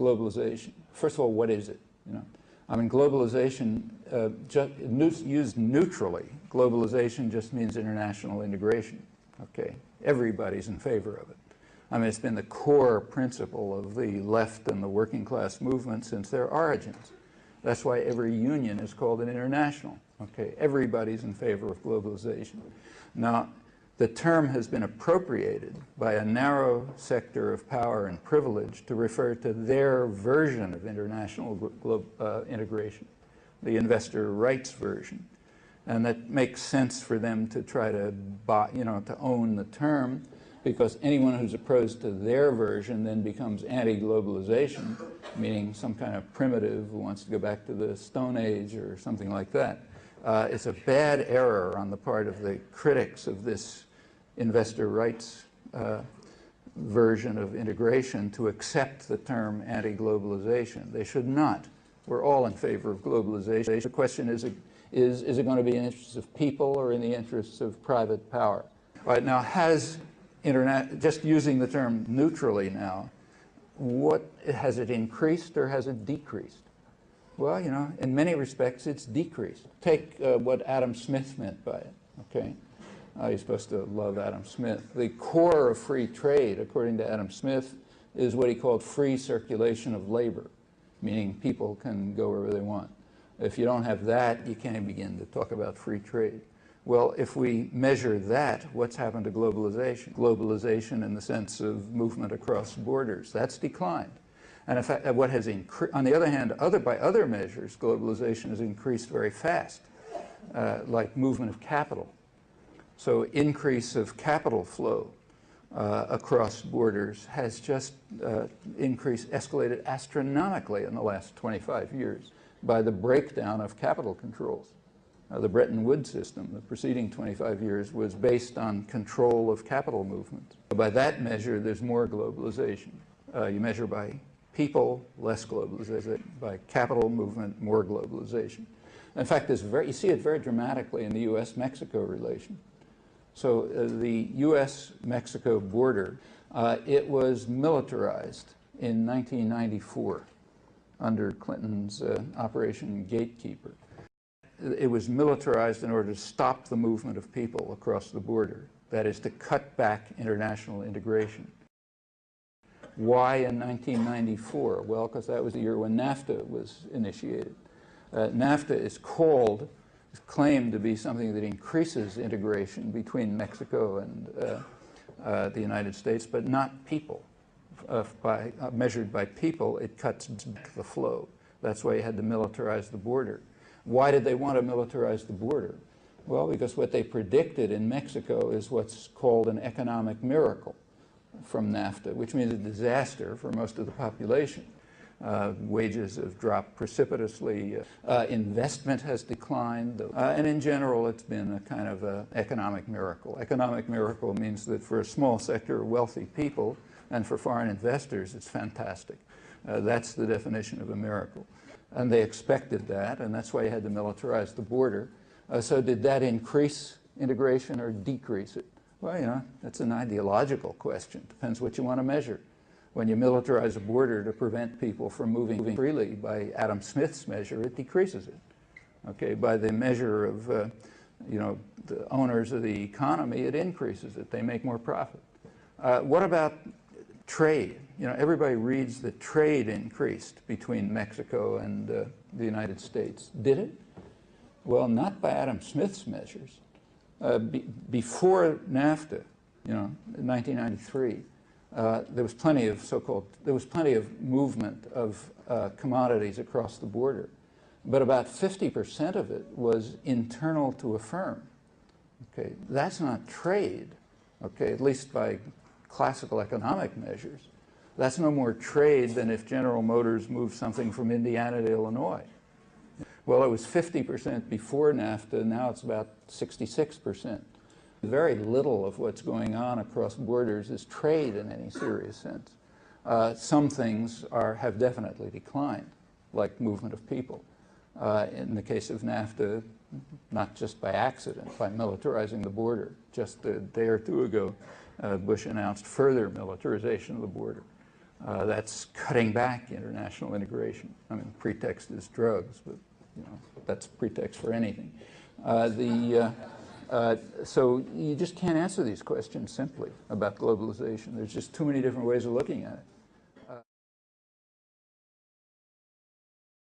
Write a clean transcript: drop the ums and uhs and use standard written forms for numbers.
globalization. First of all, what is it? I mean, globalization, used neutrally, globalization just means international integration. Okay, everybody's in favor of it. I mean, it's been the core principle of the left and the working class movement since their origins. That's why every union is called an international. Okay, everybody's in favor of globalization. Now, the term has been appropriated by a narrow sector of power and privilege to refer to their version of international integration, the investor rights version. And that makes sense for them to try to to own the term, because anyone who's opposed to their version then becomes anti-globalization, meaning some kind of primitive who wants to go back to the Stone Age or something like that. It's a bad error on the part of the critics of this investor rights version of integration to accept the term anti-globalization. They should not. We're all in favor of globalization. The question is it going to be in the interests of people or in the interests of private power? All right, now just using the term neutrally now, has it increased or has it decreased? Well, in many respects it's decreased. Take what Adam Smith meant by it, okay? You're supposed to love Adam Smith. The core of free trade, according to Adam Smith, is what he called free circulation of labor, meaning people can go wherever they want. If you don't have that, you can't begin to talk about free trade. Well, if we measure that, what's happened to globalization? Globalization in the sense of movement across borders, that's declined. And in fact, what has increased, on the other hand, by other measures, globalization has increased very fast, like movement of capital. So increase of capital flow across borders has just escalated astronomically in the last 25 years by the breakdown of capital controls. The Bretton Woods system, the preceding 25 years, was based on control of capital movements. By that measure, there's more globalization. You measure by people, less globalization. By capital movement, more globalization. In fact, you see it very dramatically in the U.S.-Mexico relation. So the U.S.-Mexico border, it was militarized in 1994 under Clinton's Operation Gatekeeper. It was militarized in order to stop the movement of people across the border. That is, to cut back international integration. Why in 1994? Well, because that was the year when NAFTA was initiated. NAFTA is claimed to be something that increases integration between Mexico and the United States, but not people. Measured by people, it cuts back the flow. That's why you had to militarize the border. Why did they want to militarize the border? Well, because what they predicted in Mexico is what's called an economic miracle from NAFTA, which means a disaster for most of the population. Wages have dropped precipitously, investment has declined, and in general it's been a kind of an economic miracle. Economic miracle means that for a small sector of wealthy people and for foreign investors it's fantastic. That's the definition of a miracle. And they expected that, and that's why you had to militarize the border. So did that increase integration or decrease it? Well, that's an ideological question. Depends what you want to measure. When you militarize a border to prevent people from moving freely, by Adam Smith's measure, it decreases it. Okay, by the measure of, the owners of the economy, it increases it. They make more profit. What about trade? Everybody reads that trade increased between Mexico and the United States. Did it? Well, not by Adam Smith's measures. Before NAFTA, in 1993, there was plenty of movement of commodities across the border, but about 50% of it was internal to a firm. Okay, that's not trade. Okay, at least by classical economic measures. That's no more trade than if General Motors moved something from Indiana to Illinois. Well, it was 50% before NAFTA, now it's about 66%. Very little of what's going on across borders is trade in any serious sense. Some things have definitely declined, like movement of people. In the case of NAFTA, not just by accident, by militarizing the border. Just a day or two ago, Bush announced further militarization of the border. That's cutting back international integration. I mean, the pretext is drugs, but you know, that's pretext for anything. So you just can't answer these questions simply about globalization. There's just too many different ways of looking at it.